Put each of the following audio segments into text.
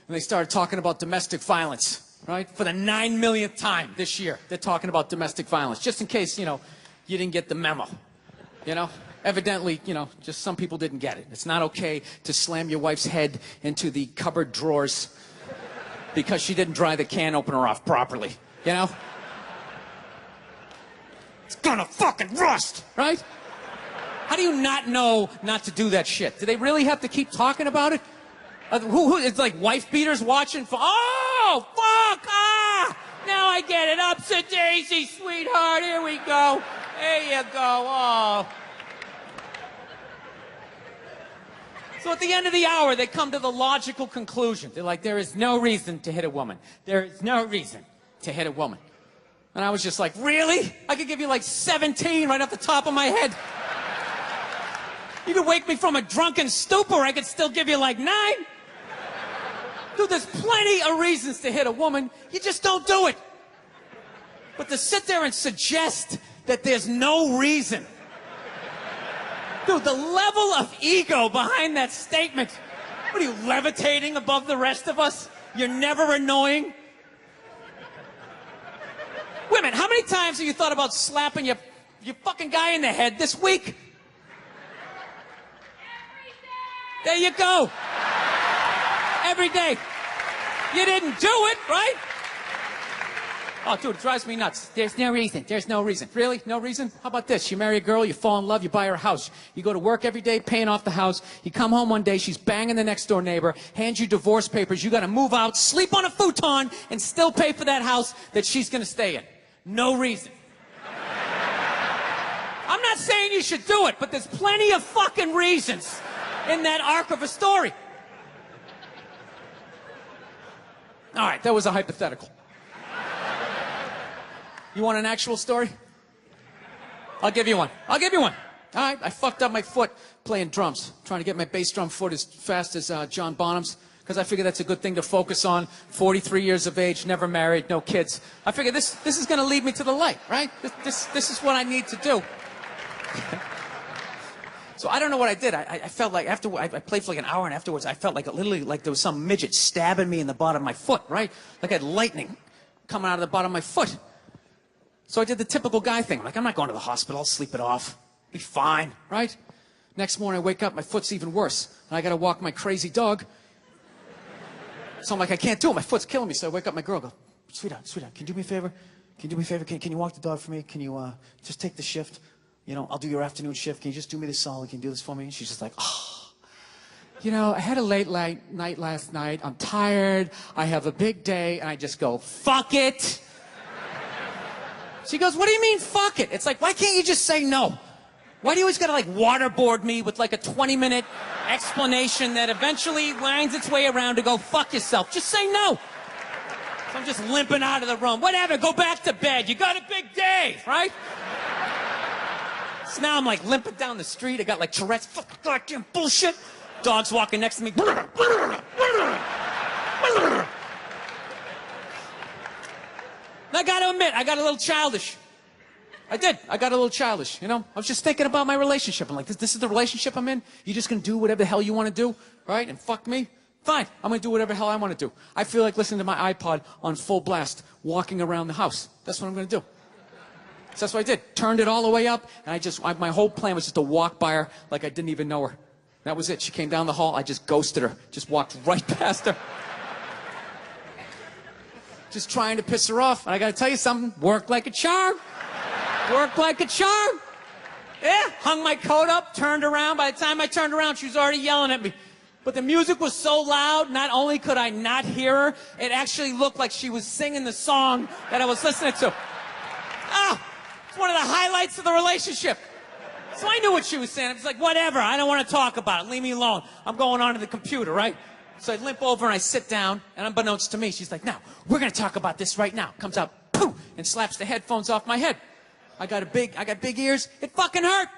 and they started talking about domestic violence, right? For the 9 millionth time this year, they're talking about domestic violence, just in case, you didn't get the memo, Evidently, just some people didn't get it. It's not okay to slam your wife's head into the cupboard drawers because she didn't dry the can opener off properly, It's gonna fucking rust, right? How do you not know not to do that shit? Do they really have to keep talking about it? It's like wife beaters watching for, oh, fuck, now I get it. Ups a daisy, sweetheart, here we go. There you go, oh. So at the end of the hour, they come to the logical conclusion. They're like, there is no reason to hit a woman. There is no reason to hit a woman. And I was just like, really? I could give you like 17 right off the top of my head. You could wake me from a drunken stupor, I could still give you like 9. Dude, there's plenty of reasons to hit a woman. You just don't do it. But to sit there and suggest that there's no reason. Dude, the level of ego behind that statement. What are you, levitating above the rest of us? You're never annoying? Women, how many times have you thought about slapping your fucking guy in the head this week? There you go. Every day. You didn't do it, right? Oh, dude, it drives me nuts. There's no reason. There's no reason. Really? No reason? How about this? You marry a girl, you fall in love, you buy her a house. You go to work every day paying off the house. You come home one day, she's banging the next door neighbor, hands you divorce papers. You got to move out, sleep on a futon, and still pay for that house that she's going to stay in. No reason. I'm not saying you should do it, but there's plenty of fucking reasons in that arc of a story. All right, that was a hypothetical. You want an actual story? I'll give you one. I'll give you one. All right, I fucked up my foot playing drums, trying to get my bass drum foot as fast as John Bonham's, because I figure that's a good thing to focus on. 43 years of age, never married, no kids. I figure this is going to lead me to the light, right? This is what I need to do. So I don't know what I did. I felt like after I played for like an hour, and afterwards I felt like literally like there was some midget stabbing me in the bottom of my foot, right? Like I had lightning coming out of the bottom of my foot. So I did the typical guy thing. Like, I'm not going to the hospital. I'll sleep it off. Be fine, right? Next morning I wake up, my foot's even worse, and I got to walk my crazy dog. So I'm like, I can't do it. My foot's killing me. So I wake up my girl, go, sweetheart, can you do me a favor? Can you do me a favor? Can you walk the dog for me? Can you just take the shift? I'll do your afternoon shift. Can you just do me this solid? Can you do this for me? And she's just like, oh, I had a late night last night. I'm tired. I have a big day. And I just go, fuck it. She goes, what do you mean, fuck it? It's like, why can't you just say no? Why do you always gotta like waterboard me with like a 20-minute explanation that eventually winds its way around to go, fuck yourself? Just say no. So I'm just limping out of the room. Whatever, go back to bed. You got a big day, right? So now I'm like limping down the street. I got like Tourette's, fucking goddamn bullshit. Dog's walking next to me. I gotta admit, I got a little childish. I did. I got a little childish, I was just thinking about my relationship. I'm like, this is the relationship I'm in? You're just gonna do whatever the hell you want to do, right? And fuck me? Fine. I'm gonna do whatever the hell I want to do. I feel like listening to my iPod on full blast, walking around the house. That's what I'm gonna do. So that's what I did. Turned it all the way up, and my whole plan was just to walk by her like I didn't even know her. That was it. She came down the hall, I just ghosted her. Just walked right past her. Just trying to piss her off. And I gotta tell you something, worked like a charm. Worked like a charm. Yeah, hung my coat up, turned around. By the time I turned around, she was already yelling at me. But the music was so loud, not only could I not hear her, it actually looked like she was singing the song that I was listening to. It's one of the highlights of the relationship. So I knew what she was saying. I was like, whatever, I don't want to talk about it. Leave me alone. I'm going on to the computer, right? So I limp over and I sit down, and unbeknownst to me, she's like, now, we're going to talk about this right now. Comes out, poof, and slaps the headphones off my head. I got big ears. It fucking hurt.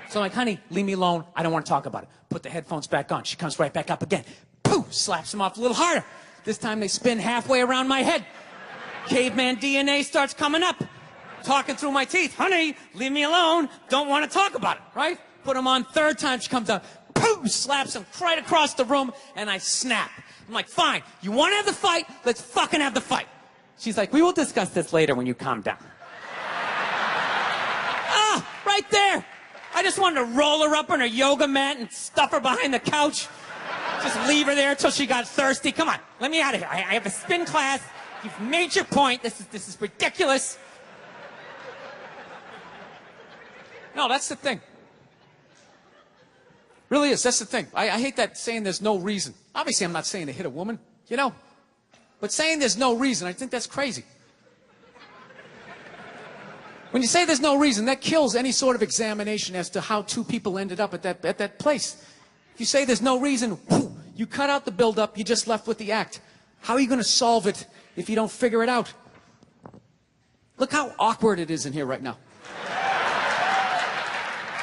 So I'm like, honey, leave me alone. I don't want to talk about it. Put the headphones back on. She comes right back up again. Poof, slaps them off a little harder. This time they spin halfway around my head. Caveman DNA starts coming up. Talking through my teeth. Honey, leave me alone. Don't want to talk about it, right? Put them on third time. She comes out. Poof, slaps him right across the room, and I snap. I'm like, fine, you want to have the fight? Let's fucking have the fight. She's like, we will discuss this later when you calm down. Ah, right there. I just wanted to roll her up on her yoga mat and stuff her behind the couch. Just leave her there until she got thirsty. Come on, let me out of here. I have a spin class. You've made your point. This is ridiculous. No, that's the thing. Really is. That's the thing. I hate that saying there's no reason. Obviously, I'm not saying to hit a woman, you know. But saying there's no reason, I think that's crazy. When you say there's no reason, that kills any sort of examination as to how two people ended up at that place. If you say there's no reason, you cut out the build-up, you're just left with the act. How are you going to solve it if you don't figure it out? Look how awkward it is in here right now.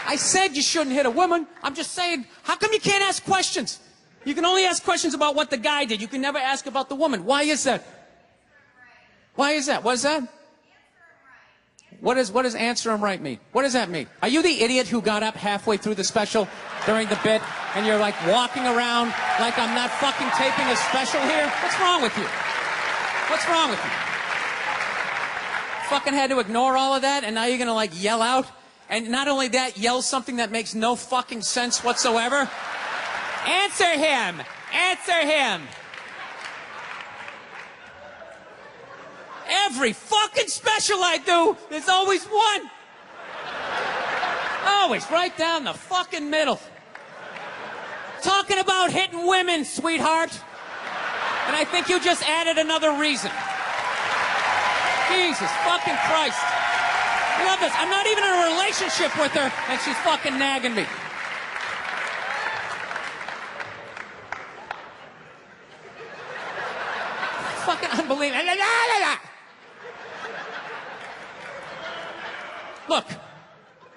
I said you shouldn't hit a woman. I'm just saying, how come you can't ask questions? You can only ask questions about what the guy did. You can never ask about the woman. Why is that? Why is that? What is that? What does answer him right mean? What does that mean? Are you the idiot who got up halfway through the special during the bit and you're like walking around like I'm not fucking taping a special here? What's wrong with you? What's wrong with you? Fucking had to ignore all of that and now you're gonna like yell out? And not only that, yell something that makes no fucking sense whatsoever? Answer him! Answer him! Every fucking special I do, there's always one. Always right down the fucking middle. Talking about hitting women, sweetheart. And I think you just added another reason. Jesus fucking Christ. I love this. I'm not even in a relationship with her, and she's fucking nagging me. Fucking unbelievable. Look,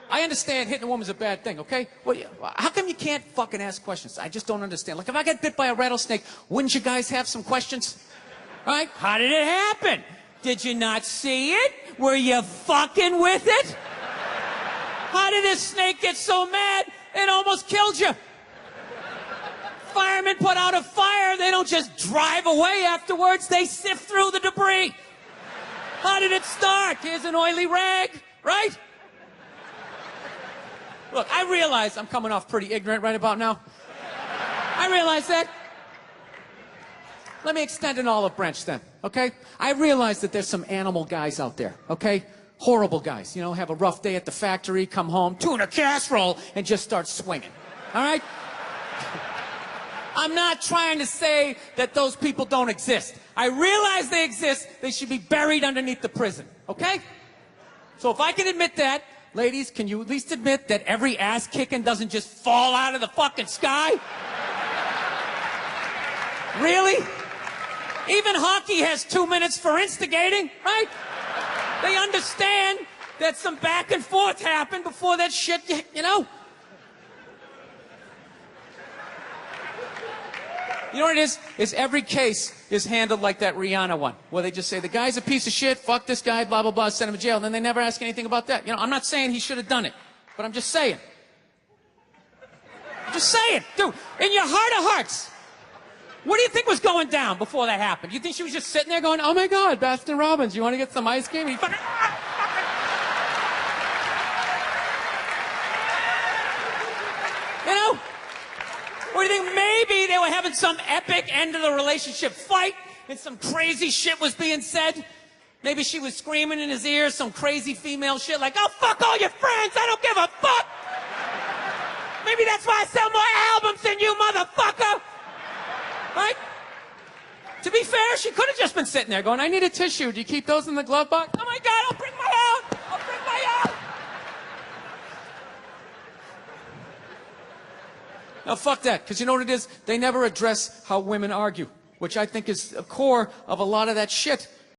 I understand hitting a woman's a bad thing, okay? Well, how come you can't fucking ask questions? I just don't understand. Like, if I get bit by a rattlesnake, wouldn't you guys have some questions? All right? How did it happen? Did you not see it? Were you fucking with it? How did this snake get so mad it almost killed you? Firemen put out a fire, they don't just drive away afterwards, they sift through the debris. How did it start? Here's an oily rag, right? Look, I realize I'm coming off pretty ignorant right about now. I realize that. Let me extend an olive branch then, okay? I realize that there's some animal guys out there, okay? Horrible guys, you know, have a rough day at the factory, come home, tuna casserole, and just start swinging, all right? I'm not trying to say that those people don't exist. I realize they exist, they should be buried underneath the prison, okay? So if I can admit that, ladies, can you at least admit that every ass kicking doesn't just fall out of the fucking sky? Really? Even hockey has 2 minutes for instigating, right? They understand that some back and forth happened before that shit, you know? You know what it is? Is every case is handled like that Rihanna one, where they just say, the guy's a piece of shit, fuck this guy, blah, blah, blah, send him to jail, and then they never ask anything about that. You know, I'm not saying he should have done it, but I'm just saying. I'm just saying, dude, in your heart of hearts, what do you think was going down before that happened? You think she was just sitting there going, oh my God, Baskin Robbins, you want to get some ice cream? He fucking... You know? Or do you think maybe they were having some epic end of the relationship fight and some crazy shit was being said? Maybe she was screaming in his ear some crazy female shit like, oh, fuck all your friends, I don't give a fuck! Maybe that's why I sell more albums than you, motherfucker! Right? To be fair, she could have just been sitting there going, I need a tissue. Do you keep those in the glove box? Oh my God, I'll bring my own! I'll bring my own! No, fuck that, because you know what it is? They never address how women argue, which I think is the core of a lot of that shit.